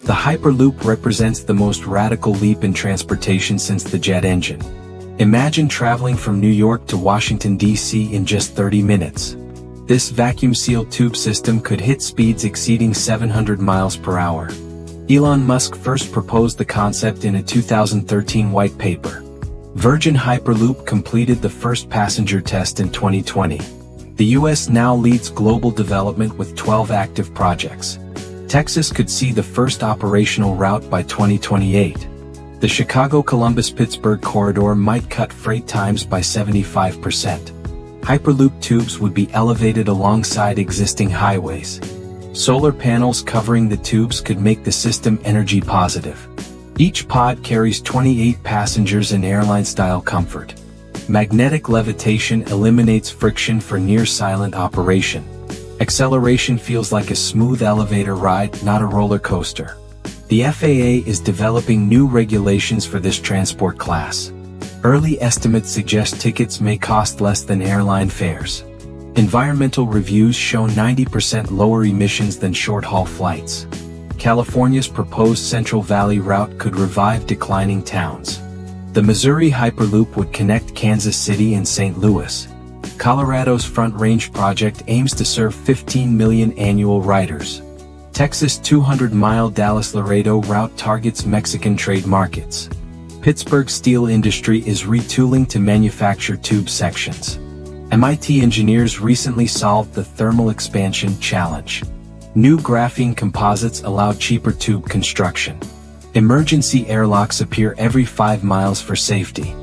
The Hyperloop represents the most radical leap in transportation since the jet engine. Imagine traveling from New York to Washington, D.C. in just 30 minutes. This vacuum-sealed tube system could hit speeds exceeding 700 miles per hour. Elon Musk first proposed the concept in a 2013 white paper. Virgin Hyperloop completed the first passenger test in 2020. The US now leads global development with 12 active projects. Texas could see the first operational route by 2028. The Chicago-Columbus-Pittsburgh corridor might cut freight times by 75%. Hyperloop tubes would be elevated alongside existing highways. Solar panels covering the tubes could make the system energy positive. Each pod carries 28 passengers in airline-style comfort. Magnetic levitation eliminates friction for near-silent operation. Acceleration feels like a smooth elevator ride, not a roller coaster. The FAA is developing new regulations for this transport class. Early estimates suggest tickets may cost less than airline fares. Environmental reviews show 90% lower emissions than short-haul flights. California's proposed Central Valley route could revive declining towns. The Missouri Hyperloop would connect Kansas City and St. Louis. Colorado's Front Range project aims to serve 15 million annual riders. Texas' 200-mile Dallas-Laredo route targets Mexican trade markets. Pittsburgh's steel industry is retooling to manufacture tube sections. MIT engineers recently solved the thermal expansion challenge. New graphene composites allow cheaper tube construction. Emergency airlocks appear every 5 miles for safety.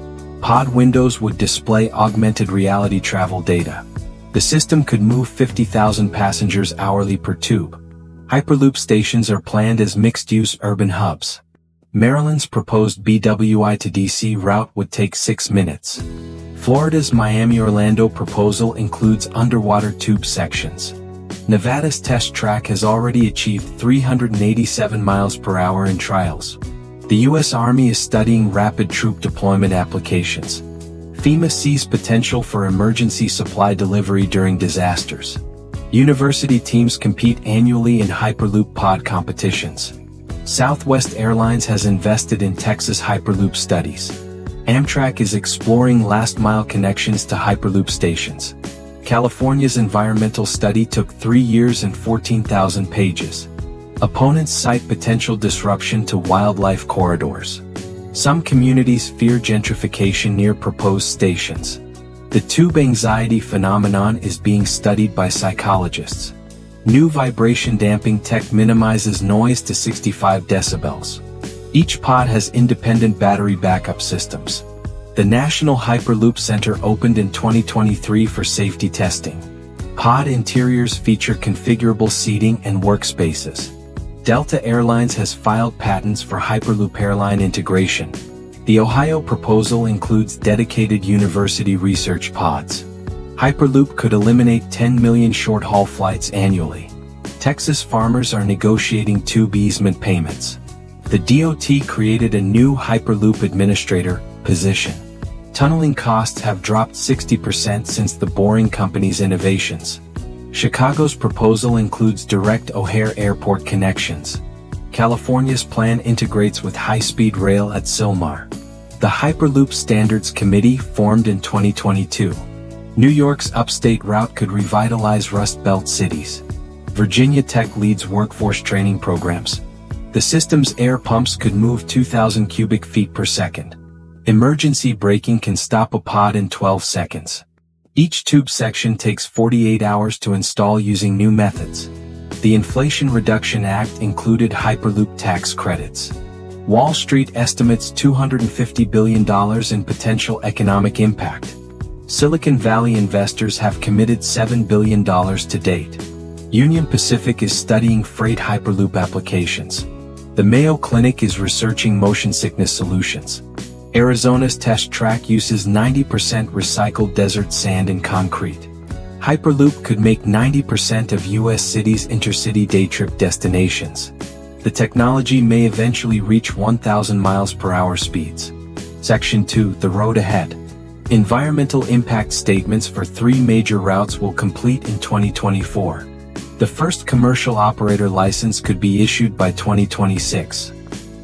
Pod windows would display augmented reality travel data. The system could move 50,000 passengers hourly per tube. Hyperloop stations are planned as mixed-use urban hubs. Maryland's proposed BWI to DC route would take 6 minutes. Florida's Miami-Orlando proposal includes underwater tube sections. Nevada's test track has already achieved 387 miles per hour in trials. The U.S. Army is studying rapid troop deployment applications. FEMA sees potential for emergency supply delivery during disasters. University teams compete annually in Hyperloop pod competitions. Southwest Airlines has invested in Texas Hyperloop studies. Amtrak is exploring last-mile connections to Hyperloop stations. California's environmental study took 3 years and 14,000 pages. Opponents cite potential disruption to wildlife corridors. Some communities fear gentrification near proposed stations. The tube anxiety phenomenon is being studied by psychologists. New vibration damping tech minimizes noise to 65 decibels. Each pod has independent battery backup systems. The National Hyperloop Center opened in 2023 for safety testing. Pod interiors feature configurable seating and workspaces. Delta Airlines has filed patents for Hyperloop airline integration. The Ohio proposal includes dedicated university research pods. Hyperloop could eliminate 10 million short-haul flights annually. Texas farmers are negotiating tube easement payments. The DOT created a new Hyperloop administrator position. Tunneling costs have dropped 60% since the Boring Company's innovations. Chicago's proposal includes direct O'Hare Airport connections. California's plan integrates with high-speed rail at Sylmar. The Hyperloop Standards Committee formed in 2022. New York's upstate route could revitalize Rust Belt cities. Virginia Tech leads workforce training programs. The system's air pumps could move 2,000 cubic feet per second. Emergency braking can stop a pod in 12 seconds. Each tube section takes 48 hours to install using new methods. The Inflation Reduction Act included Hyperloop tax credits. Wall Street estimates $250 billion in potential economic impact. Silicon Valley investors have committed $7 billion to date. Union Pacific is studying freight Hyperloop applications. The Mayo Clinic is researching motion sickness solutions. Arizona's test track uses 90% recycled desert sand and concrete. Hyperloop could make 90% of U.S. cities intercity day trip destinations. The technology may eventually reach 1,000 miles per hour speeds. Section 2, The Road Ahead. Environmental impact statements for 3 major routes will complete in 2024. The first commercial operator license could be issued by 2026.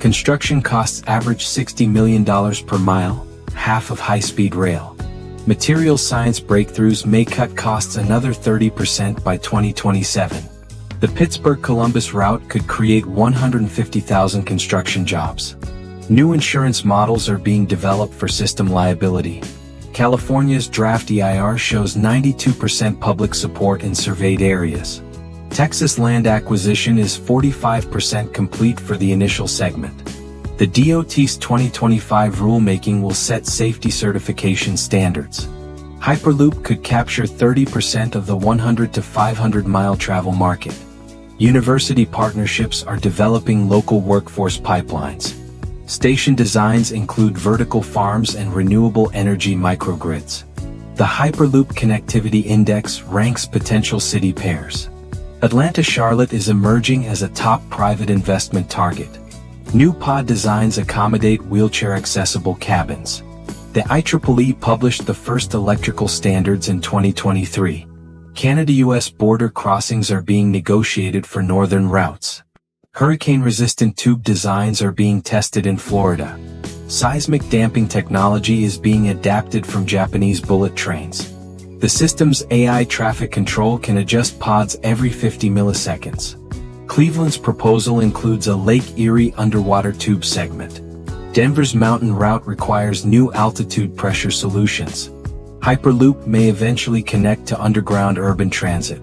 Construction costs average $60 million per mile, half of high-speed rail. Materials science breakthroughs may cut costs another 30% by 2027. The Pittsburgh-Columbus route could create 150,000 construction jobs. New insurance models are being developed for system liability. California's draft EIR shows 92% public support in surveyed areas. Texas land acquisition is 45% complete for the initial segment. The DOT's 2025 rulemaking will set safety certification standards. Hyperloop could capture 30% of the 100 to 500 mile travel market. University partnerships are developing local workforce pipelines. Station designs include vertical farms and renewable energy microgrids. The Hyperloop Connectivity Index ranks potential city pairs. Atlanta-Charlotte is emerging as a top private investment target. New pod designs accommodate wheelchair-accessible cabins. The IEEE published the first electrical standards in 2023. Canada-US border crossings are being negotiated for northern routes. Hurricane-resistant tube designs are being tested in Florida. Seismic damping technology is being adapted from Japanese bullet trains. The system's AI traffic control can adjust pods every 50 milliseconds. Cleveland's proposal includes a Lake Erie underwater tube segment. Denver's mountain route requires new altitude pressure solutions. Hyperloop may eventually connect to underground urban transit.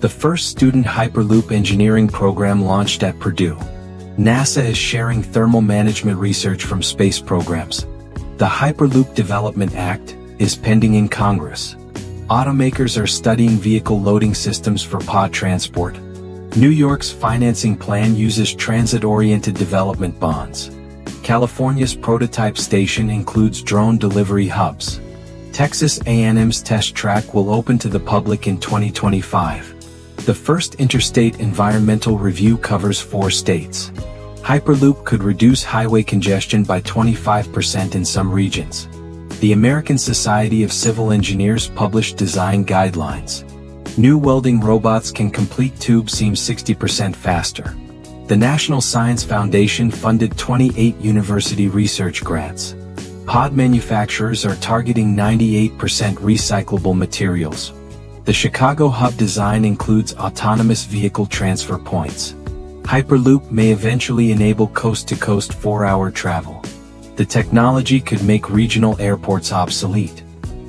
The first student Hyperloop engineering program launched at Purdue. NASA is sharing thermal management research from space programs. The Hyperloop Development Act is pending in Congress. Automakers are studying vehicle loading systems for pod transport. New York's financing plan uses transit-oriented development bonds. California's prototype station includes drone delivery hubs. Texas A&M's test track will open to the public in 2025. The first interstate environmental review covers 4 states. Hyperloop could reduce highway congestion by 25% in some regions. The American Society of Civil Engineers published design guidelines. New welding robots can complete tube seams 60% faster. The National Science Foundation funded 28 university research grants. Pod manufacturers are targeting 98% recyclable materials. The Chicago hub design includes autonomous vehicle transfer points. Hyperloop may eventually enable coast-to-coast 4-hour travel. The technology could make regional airports obsolete.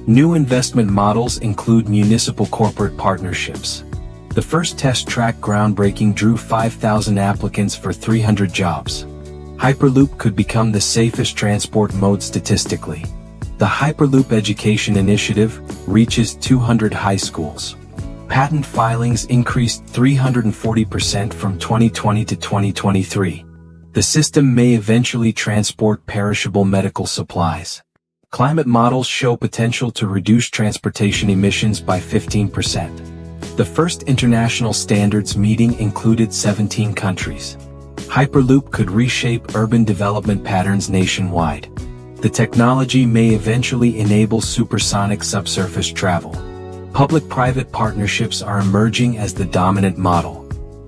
New investment models include municipal corporate partnerships. The first test track groundbreaking drew 5,000 applicants for 300 jobs. Hyperloop could become the safest transport mode statistically. The Hyperloop Education Initiative reaches 200 high schools. Patent filings increased 340% from 2020 to 2023. The system may eventually transport perishable medical supplies. Climate models show potential to reduce transportation emissions by 15%. The first international standards meeting included 17 countries. Hyperloop could reshape urban development patterns nationwide. The technology may eventually enable supersonic subsurface travel. Public-private partnerships are emerging as the dominant model.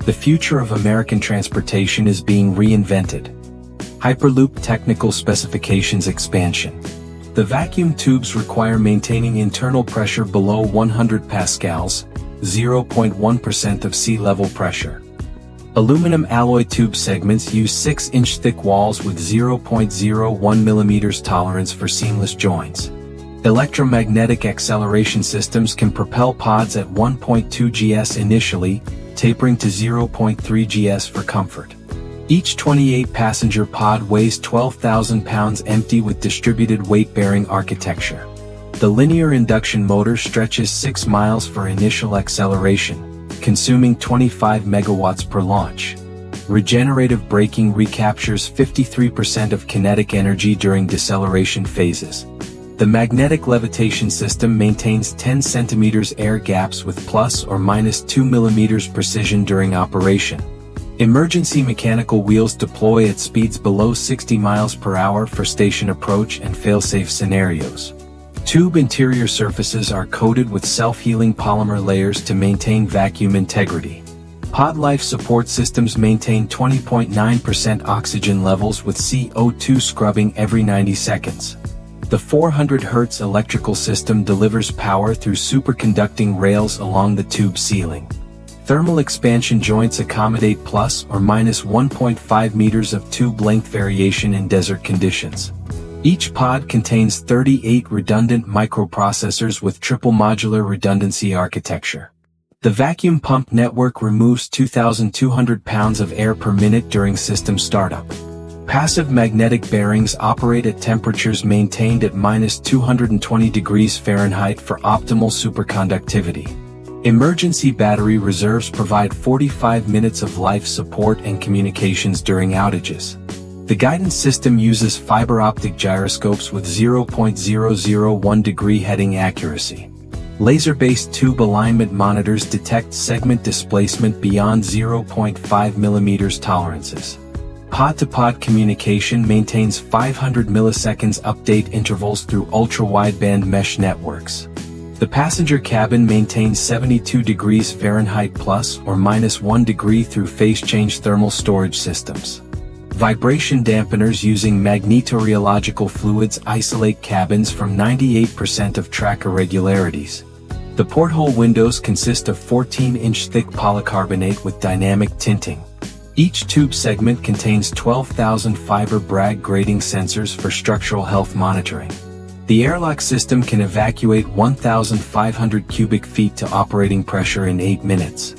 The future of American transportation is being reinvented. Hyperloop technical specifications expansion. The vacuum tubes require maintaining internal pressure below 100 pascals, 0.1% of sea level pressure. Aluminum alloy tube segments use 6-inch thick walls with 0.01 mm tolerance for seamless joints. Electromagnetic acceleration systems can propel pods at 1.2 gs initially, tapering to 0.3 gs for comfort. Each 28-passenger pod weighs 12,000 pounds empty with distributed weight-bearing architecture. The linear induction motor stretches 6 miles for initial acceleration, consuming 25 megawatts per launch. Regenerative braking recaptures 53% of kinetic energy during deceleration phases. The magnetic levitation system maintains 10 centimeters air gaps with plus or minus 2 millimeters precision during operation. Emergency mechanical wheels deploy at speeds below 60 miles per hour for station approach and fail-safe scenarios. Tube interior surfaces are coated with self-healing polymer layers to maintain vacuum integrity. Pod life support systems maintain 20.9% oxygen levels with CO2 scrubbing every 90 seconds. The 400 Hz electrical system delivers power through superconducting rails along the tube ceiling. Thermal expansion joints accommodate plus or minus 1.5 meters of tube length variation in desert conditions. Each pod contains 38 redundant microprocessors with triple modular redundancy architecture. The vacuum pump network removes 2,200 pounds of air per minute during system startup. Passive magnetic bearings operate at temperatures maintained at minus 220 degrees Fahrenheit for optimal superconductivity. Emergency battery reserves provide 45 minutes of life support and communications during outages. The guidance system uses fiber optic gyroscopes with 0.001 degree heading accuracy. Laser-based tube alignment monitors detect segment displacement beyond 0.5 mm tolerances. Pod-to-pod communication maintains 500 milliseconds update intervals through ultra-wideband mesh networks. The passenger cabin maintains 72 degrees Fahrenheit plus or minus 1 degree through phase change thermal storage systems. Vibration dampeners using magnetorheological fluids isolate cabins from 98% of track irregularities. The porthole windows consist of 14-inch thick polycarbonate with dynamic tinting. Each tube segment contains 12,000 fiber Bragg grading sensors for structural health monitoring. The airlock system can evacuate 1,500 cubic feet to operating pressure in 8 minutes.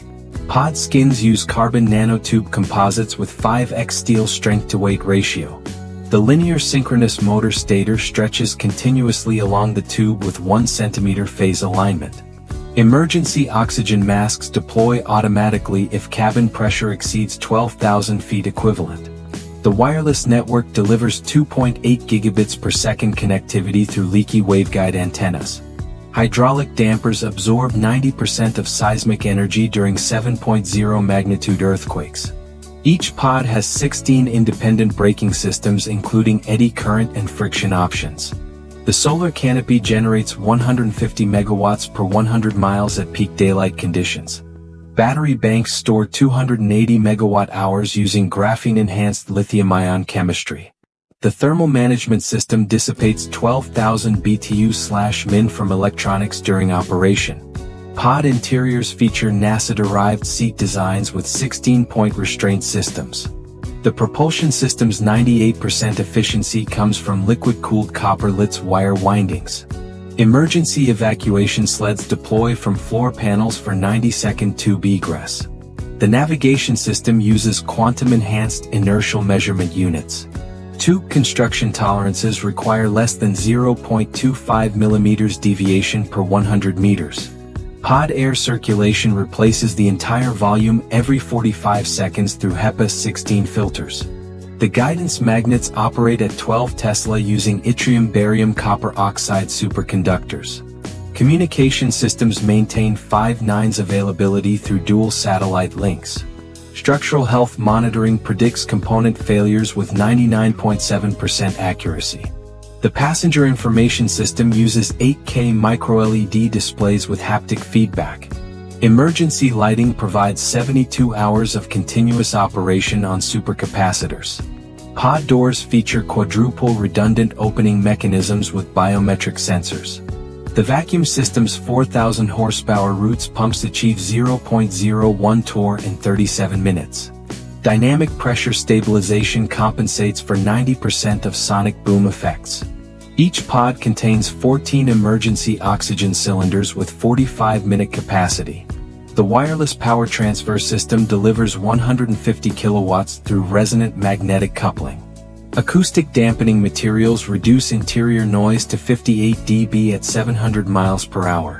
Pod skins use carbon nanotube composites with 5x steel strength-to-weight ratio. The linear synchronous motor stator stretches continuously along the tube with 1 cm phase alignment. Emergency oxygen masks deploy automatically if cabin pressure exceeds 12,000 feet equivalent. The wireless network delivers 2.8 gigabits per second connectivity through leaky waveguide antennas. Hydraulic dampers absorb 90% of seismic energy during 7.0 magnitude earthquakes. Each pod has 16 independent braking systems including eddy current and friction options. The solar canopy generates 150 megawatts per 100 miles at peak daylight conditions. Battery banks store 280 megawatt-hours using graphene-enhanced lithium-ion chemistry. The thermal management system dissipates 12,000 BTU/min from electronics during operation. Pod interiors feature NASA-derived seat designs with 16-point restraint systems. The propulsion system's 98% efficiency comes from liquid-cooled copper Litz wire windings. Emergency evacuation sleds deploy from floor panels for 90-second tube egress. The navigation system uses quantum-enhanced inertial measurement units. Tube construction tolerances require less than 0.25 mm deviation per 100 meters. Pod air circulation replaces the entire volume every 45 seconds through HEPA 16 filters. The guidance magnets operate at 12 Tesla using yttrium-barium copper oxide superconductors. Communication systems maintain 5 nines availability through dual satellite links. Structural health monitoring predicts component failures with 99.7% accuracy. The passenger information system uses 8K micro-LED displays with haptic feedback. Emergency lighting provides 72 hours of continuous operation on supercapacitors. Pod doors feature quadruple redundant opening mechanisms with biometric sensors. The vacuum system's 4,000 horsepower Roots pumps achieve 0.01 torr in 37 minutes. Dynamic pressure stabilization compensates for 90% of sonic boom effects. Each pod contains 14 emergency oxygen cylinders with 45-minute capacity. The wireless power transfer system delivers 150 kilowatts through resonant magnetic coupling. Acoustic dampening materials reduce interior noise to 58 dB at 700 miles per hour.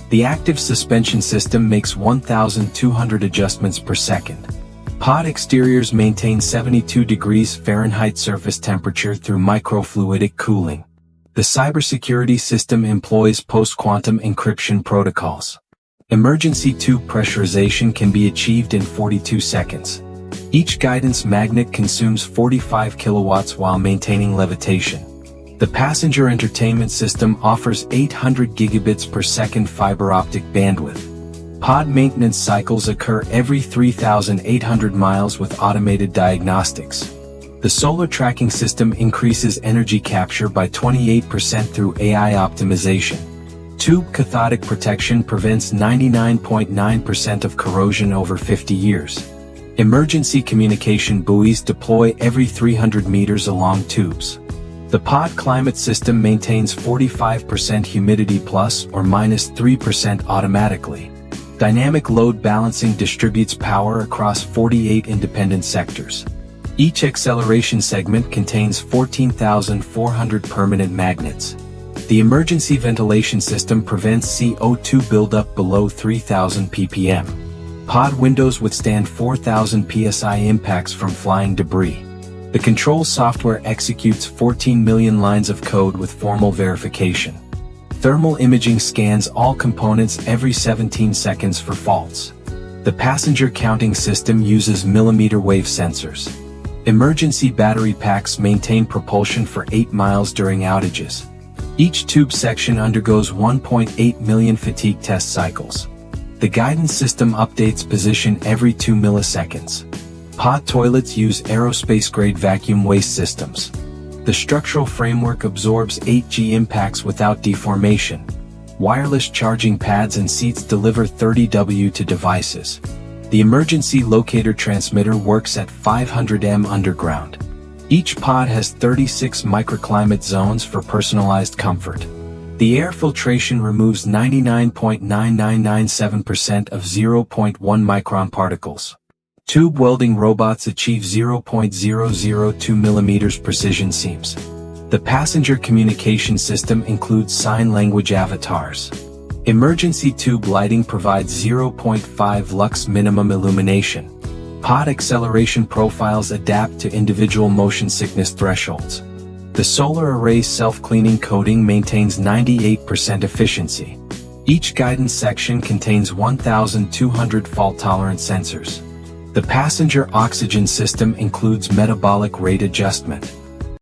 The active suspension system makes 1,200 adjustments per second. Pod exteriors maintain 72 degrees Fahrenheit surface temperature through microfluidic cooling. The cybersecurity system employs post-quantum encryption protocols. Emergency tube pressurization can be achieved in 42 seconds. Each guidance magnet consumes 45 kilowatts while maintaining levitation. The passenger entertainment system offers 800 gigabits per second fiber optic bandwidth. Pod maintenance cycles occur every 3,800 miles with automated diagnostics. The solar tracking system increases energy capture by 28% through AI optimization. Tube cathodic protection prevents 99.9% of corrosion over 50 years. Emergency communication buoys deploy every 300 meters along tubes. The pod climate system maintains 45% humidity plus or minus 3% automatically. Dynamic load balancing distributes power across 48 independent sectors. Each acceleration segment contains 14,400 permanent magnets. The emergency ventilation system prevents CO2 buildup below 3,000 ppm. Pod windows withstand 4,000 psi impacts from flying debris. The control software executes 14 million lines of code with formal verification. Thermal imaging scans all components every 17 seconds for faults. The passenger counting system uses millimeter wave sensors. Emergency battery packs maintain propulsion for 8 miles during outages. Each tube section undergoes 1.8 million fatigue test cycles. The guidance system updates position every 2 milliseconds. Pod toilets use aerospace-grade vacuum waste systems. The structural framework absorbs 8G impacts without deformation. Wireless charging pads and seats deliver 30 W to devices. The emergency locator transmitter works at 500 m underground. Each pod has 36 microclimate zones for personalized comfort. The air filtration removes 99.9997% of 0.1 micron particles. Tube welding robots achieve 0.002 millimeters precision seams. The passenger communication system includes sign language avatars. Emergency tube lighting provides 0.5 lux minimum illumination. Pod acceleration profiles adapt to individual motion sickness thresholds. The solar array's self-cleaning coating maintains 98% efficiency. Each guidance section contains 1,200 fault-tolerant sensors. The passenger oxygen system includes metabolic rate adjustment.